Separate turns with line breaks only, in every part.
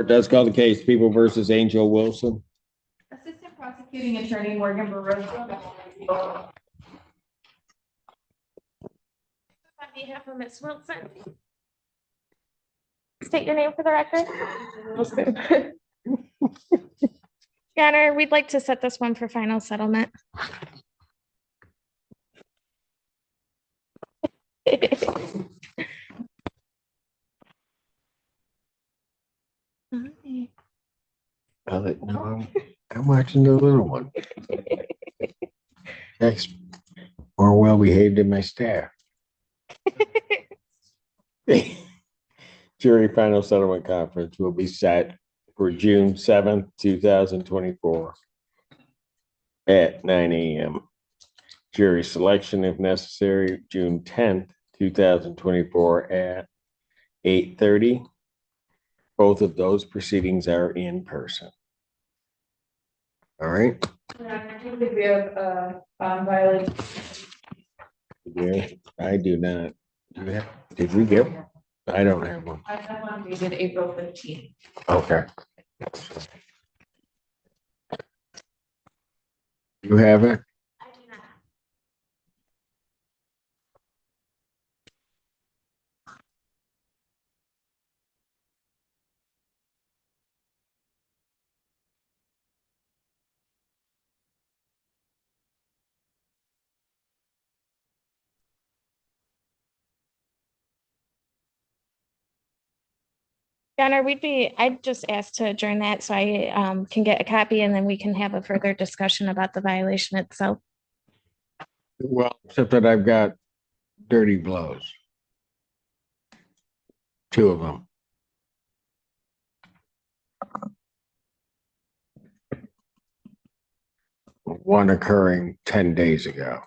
It does call the case, People versus Angel Wilson.
Assistant Prosecuting Attorney Morgan Barroso.
On behalf of Ms. Wilson. State your name for the record. Your Honor, we'd like to set this one for final settlement.
No, I'm watching the little one. Next, more well behaved in my staff. Jury final settlement conference will be set for June 7th, 2024 at 9 a.m. Jury selection, if necessary, June 10th, 2024 at 8:30. Both of those proceedings are in person. All right.
I think we have violation.
Yeah, I do not. Do you have, did we get? I don't have one.
I have one dated April 15th.
Okay. You have it?
I do not. Your Honor, I'd just ask to adjourn that so I can get a copy and then we can have a further discussion about the violation itself.
Well, except that I've got dirty blows. Two of them. One occurring 10 days ago.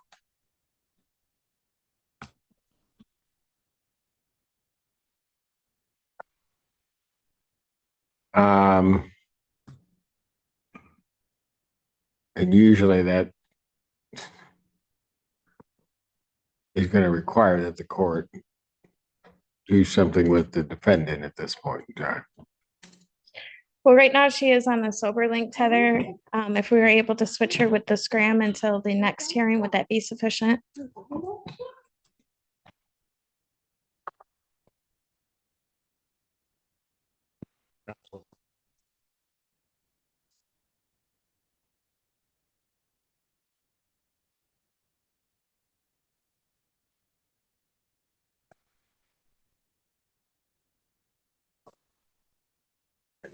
And usually that is going to require that the court do something with the defendant at this point in time.
Well, right now she is on the sober link tether. If we were able to switch her with the scram until the next hearing, would that be sufficient?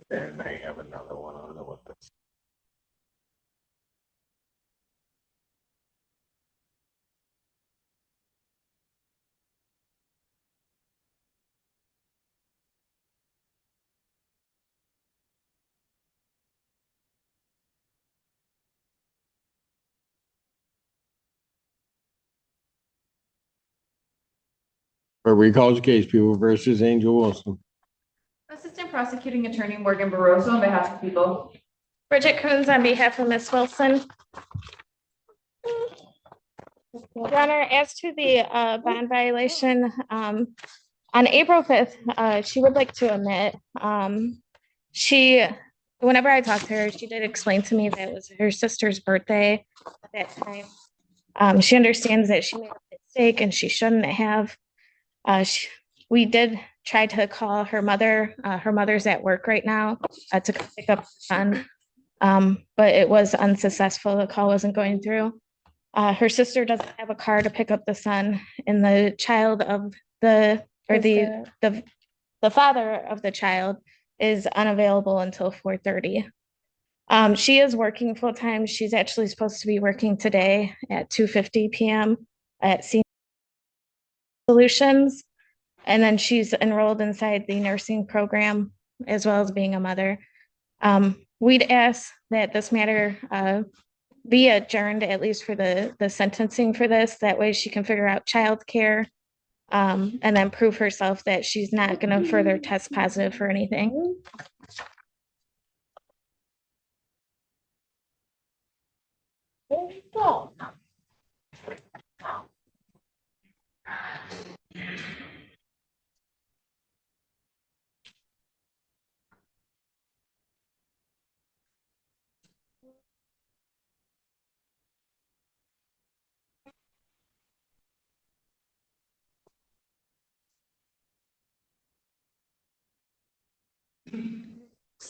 And I have another one on the with this. For recalls case, People versus Angel Wilson.
Assistant Prosecuting Attorney Morgan Barroso on behalf of people.
Bridget Coons on behalf of Ms. Wilson. Your Honor, as to the bond violation, on April 5th, she would like to admit, whenever I talked to her, she did explain to me that it was her sister's birthday at that time. She understands that she made a mistake and she shouldn't have. We did try to call her mother. Her mother's at work right now to pick up her son, but it was unsuccessful. The call wasn't going through. Her sister doesn't have a car to pick up the son, and the child of the father of the child is unavailable until 4:30. She is working full time. She's actually supposed to be working today at 2:50 p.m. at Senior Solutions, and then she's enrolled inside the nursing program as well as being a mother. We'd ask that this matter be adjourned at least for the sentencing for this. That way she can figure out childcare and then prove herself that she's not going to further test positive for anything.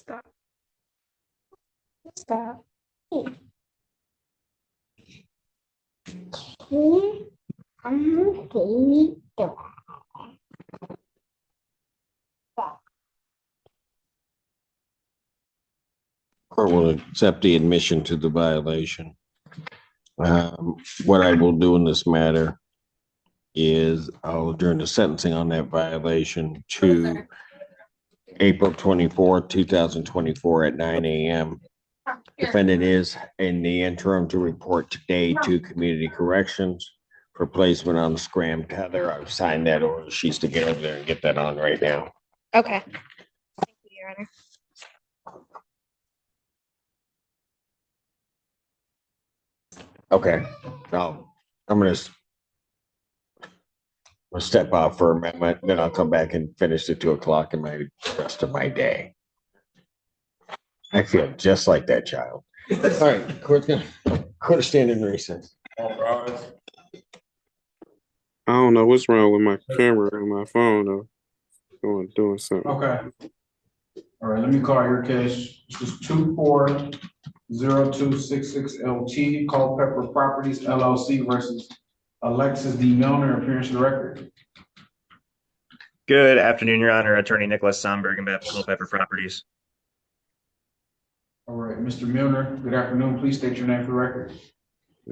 Stop. Stop.
Court will accept the admission to the violation. What I will do in this matter is I'll adjourn the sentencing on that violation to April 24th, 2024 at 9 a.m. Defendant is in the interim to report today to Community Corrections for placement on the scram tether. I've signed that order. She's to get over there and get that on right now.
Okay. Thank you, Your Honor.
Okay. Now, I'm gonna step off for a minute, then I'll come back and finish at 2 o'clock in my rest of my day. I feel just like that child. All right, court to stand in recess.
I don't know what's wrong with my camera and my phone though. Doing something.
Okay. All right, let me call your case. This is 240266 LT, Culpeper Properties LLC versus Alexis D. Milner, appearance of the record.
Good afternoon, Your Honor. Attorney Nicholas Somberg and Baptist Culpeper Properties.
All right, Mr. Milner, good afternoon. Please state your name for the record.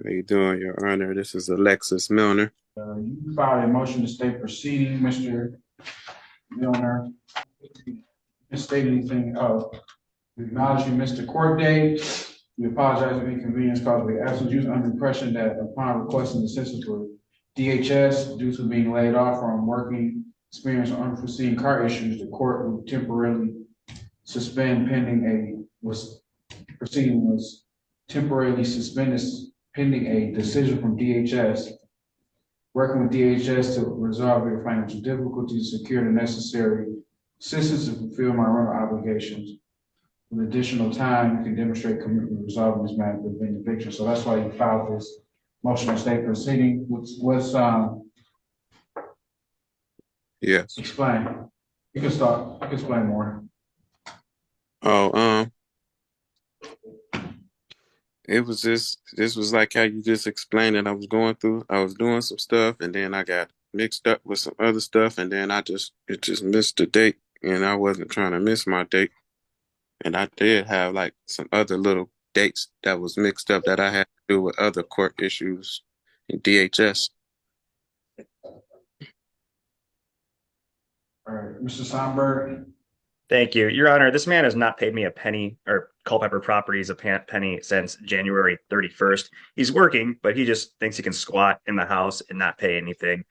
How you doing, Your Honor? This is Alexis Milner.
You filed a motion to stay proceeding, Mr. Milner. You didn't state anything. We acknowledge you missed the court date. We apologize for inconvenience caused by the absence. You was under the impression that upon requesting assistance for DHS due to being laid off from working experience or unforeseen car issues, the court would temporarily suspend proceeding was temporarily suspended pending a decision from DHS. Working with DHS to resolve your financial difficulties, secure the necessary assistance to fulfill my rental obligations. With additional time, you can demonstrate commitment to resolving this matter within the picture. So that's why you filed this motion to stay proceeding.
Yes.
Explain. You can start. I can explain more.
Oh, this was like how you just explained it. I was doing some stuff and then I got mixed up with some other stuff and then it just missed the date and I wasn't trying to miss my date. And I did have like some other little dates that was mixed up that I had to do with other court issues in DHS.
All right, Mr. Somberg.
Thank you. Your Honor, this man has not paid me a penny or Culpeper Properties a penny since January 31st. He's working, but he just thinks he can squat in the house and not pay anything.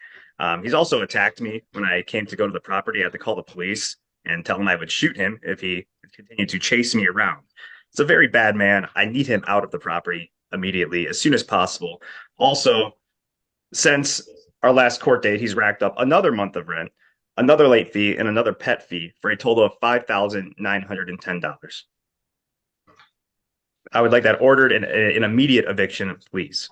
He's also attacked me when I came to go to the property. I had to call the police and tell him I would shoot him if he continued to chase me around. It's a very bad man. I need him out of the property immediately, as soon as possible. Also, since our last court date, he's racked up another month of rent, another late fee, and another pet fee for a total of $5,910. I would like that ordered in an immediate eviction, please.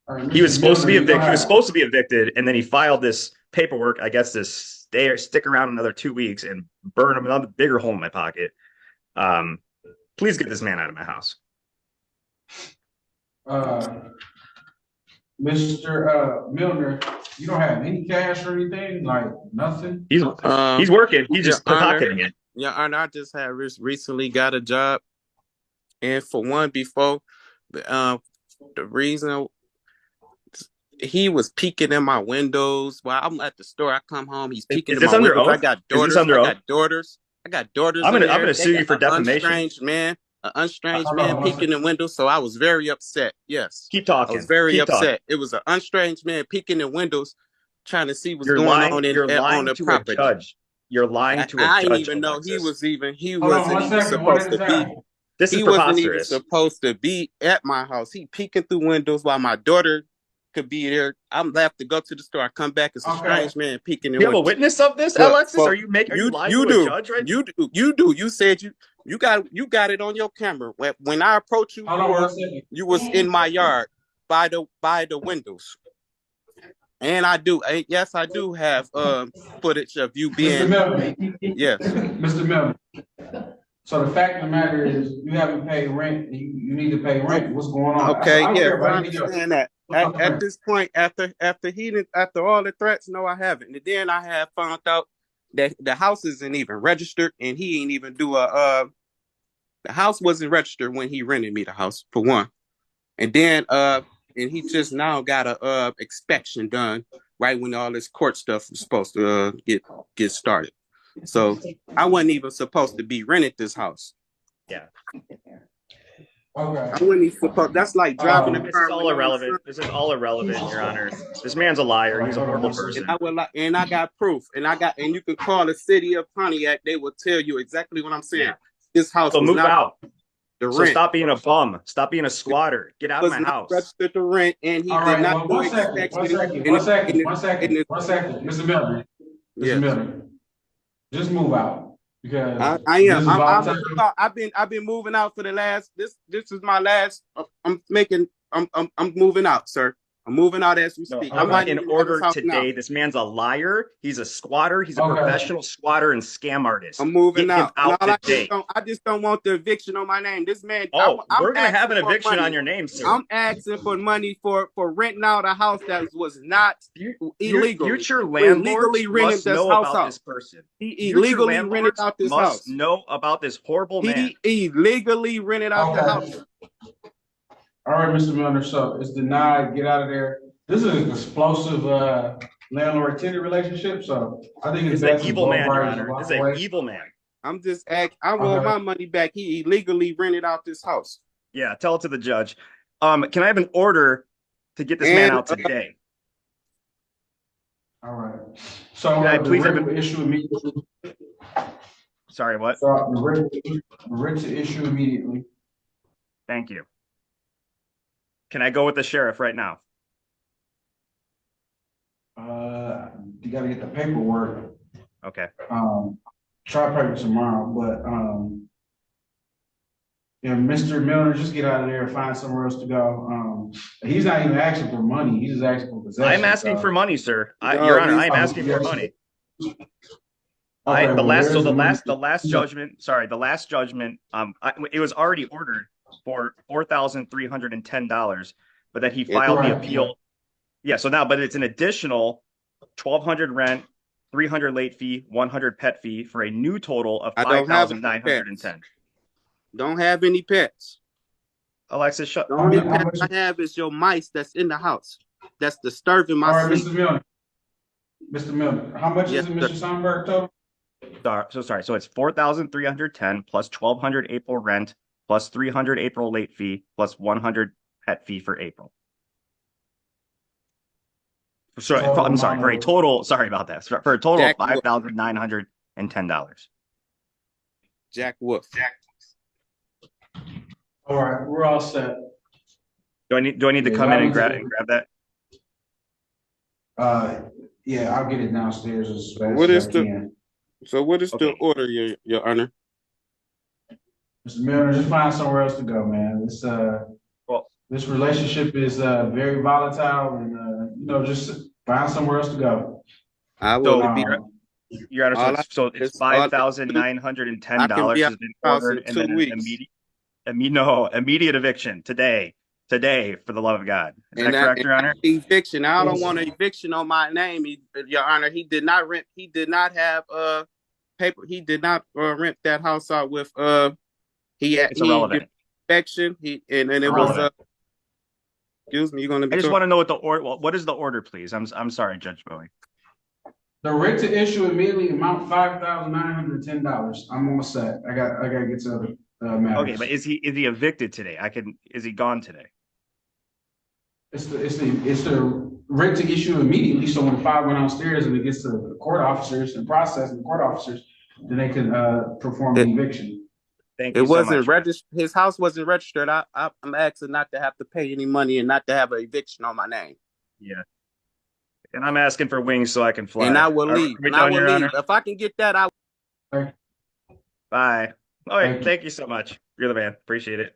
Right,
he was supposed to be evicted. He was supposed to be evicted, and then he filed this paperwork. I guess to stick around another 2 weeks and burn another bigger hole in my pocket. Please get this man out of my house.
Mr. Milner, you don't have any cash or anything, like nothing?
He's working. He's just pocketing it.
Yeah, and I just had recently got a job, and for one, before the reason he was peeking in my windows while I'm at the store. I come home, he's peeking in my windows. I got daughters. I got daughters.
I'm gonna sue you for defamation.
An unstrange man peeking in windows. So I was very upset. Yes.
Keep talking.
I was very upset. It was an unstrange man peeking in windows, trying to see what's going on on the property.
You're lying to a judge.
I didn't even know he wasn't even supposed to be.
This is preposterous.
He wasn't even supposed to be at my house. He peeking through windows while my daughter could be there. I'm left to go to the store. I come back. It's a strange man peeking in windows.
You have a witness of this, Alexis? Are you lying to a judge right now?
You do. You said you got it on your camera. When I approached you, you was in my yard by the windows. And I do. Yes, I do have footage of you
Mr.
being.
Milner.
Yes.
Mr. Milner. So the fact of the matter is, you haven't paid rent, you need to pay rent. What's going on?
Okay.
I don't
Yes,
care
I
about anything else.
understand that.
What's up,
At
man?
this point, after all the threats, no, I haven't. And then I have found out that the house isn't even registered, and he ain't even do a. The house wasn't registered when he rented me the house, for one. And then and he just now got a inspection done right when all this court stuff was supposed to get started. So I wasn't even supposed to be rented this house.
Yeah.
Okay.
I wasn't even supposed. That's like driving a
This
car.
is all irrelevant. This is all irrelevant, Your Honor. This man's a liar. He's a horrible person.
And I got proof, and you can call the city of Pontiac. They will tell you exactly what I'm saying.
Yeah.
This house
So
was
move
not
out.
the
So
rent.
stop being a bum. Stop being a squatter. Get out of
Was
my
not
house.
registered to rent, and he
All
did
right,
not
well,
do
one second,
inspection.
one second, Mr. Milner.
Yes.
Mr. Milner, just move out, because
I
this
am.
is
I'm
volatile.
moving out. I've been moving out for the last. This is my last. I'm moving out, sir. I'm moving out as we
No,
speak.
okay.
I
I'm
might
in
even have this
order
house
today.
now.
This man's a liar. He's a squatter. He's a
Okay.
professional squatter and scam artist.
I'm moving
Get him
out. And
out
all
today.
I just don't want the eviction on my name. This man.
Oh,
I'm
we're gonna have an
asking for
eviction
money.
on your name, sir.
I'm asking for money for renting out a house that was not illegal.
Future landlords
illegally rented
must
this
know
house
about
out.
this person.
He
Future
illegally rented
landlords
out this
must
house.
know about this horrible man.
He illegally rented out the house.
All right, Mr. Milner, so it's denied, get out of there. This is an explosive, landlord-tenant relationship, so I think
He's
it's
an
best if
evil
both
man, Your
parties
Honor.
walk
This is an
away.
evil man.
I'm just I want my money back. He illegally rented out this house.
Yeah, tell it to the judge. Can I have an order to get this man out today?
All right. So
Can I
the
please have
writ will issue immediately.
Sorry, what?
So the writ to issue immediately.
Thank you. Can I go with the sheriff right now?
You gotta get the paperwork.
Okay.
Try paper tomorrow, but, yeah, Mr. Milner, just get out of there and find somewhere else to go. He's not even asking for money. He's just asking for possession.
I'm asking
so.
for money, sir.
No,
Your Honor,
he's-
I'm asking for money.
Okay,
The
well,
last
there's
judgment. Sorry, the last judgment. It was already ordered for $4,310, but that he filed the
Right.
appeal. Yeah. So now, but it's an additional 1,200 rent, 300 late fee, 100 pet fee for a new total of
I don't have
5,910.
Don't have any pets.
Alexis, shut.
The only
how
pet
much-
I have is your mice that's in the house. That's disturbing
All
my
right,
sleep.
Mr. Milner. Mr. Milner, how much
Yes,
is it, Mr. Sonnenberg, total?
Sorry. So it's 4,310 plus 1,200 April rent plus 300 April late fee plus 100 pet fee for April. Sorry, I'm sorry, for a total. Sorry about that. For a total of $5,910.
Jack Wolf.
All right, we're all set.
Do I need to
Yeah,
come in and
y'all
grab
need
that?
Yeah, I'll get it downstairs as fast
What
as
is
I
the-
can.
So what is
Okay.
the order, Your Honor?
Mr. Milner, just find somewhere else to go, man.
Well-
This relationship is, very volatile and, just find somewhere else to go.
I will
So,
be.
Your Honor,
All I-
so it's
it's all-
$5,910 has been
house
ordered,
in
and
2
then
weeks.
immediate eviction today, for the love of God. Is that
And
correct, Your Honor?
Eviction. I don't
Yes.
want an eviction on my name, Your Honor. He did not rent. He did not have paper. He did not rent that house out with
It's irrelevant.
inspection. It was
Irrelevant.
excuse me. You're gonna be.
I just want to know what the order. What is the order, please? I'm sorry, Judge Bowie.
The writ to issue immediately amount $5,910. I'm almost set. I gotta get to other, matters.
Okay, but is he evicted today? Is he gone today?
It's the writ to issue immediately, so when the file went downstairs and it gets to the court officers and process and the court officers, then they can, perform the eviction.
Thank you
It
so
wasn't
much.
registered. His house wasn't registered. I'm asking not to have to pay any money and not to have an eviction on my name.
Yeah. And I'm asking for wings so I can fly.
And I will leave.
Are we
And I
done,
will
Your
leave.
Honor?
If I can get that, I
Bye. All right.
Thank you.
Thank you so much. You're the man. Appreciate it.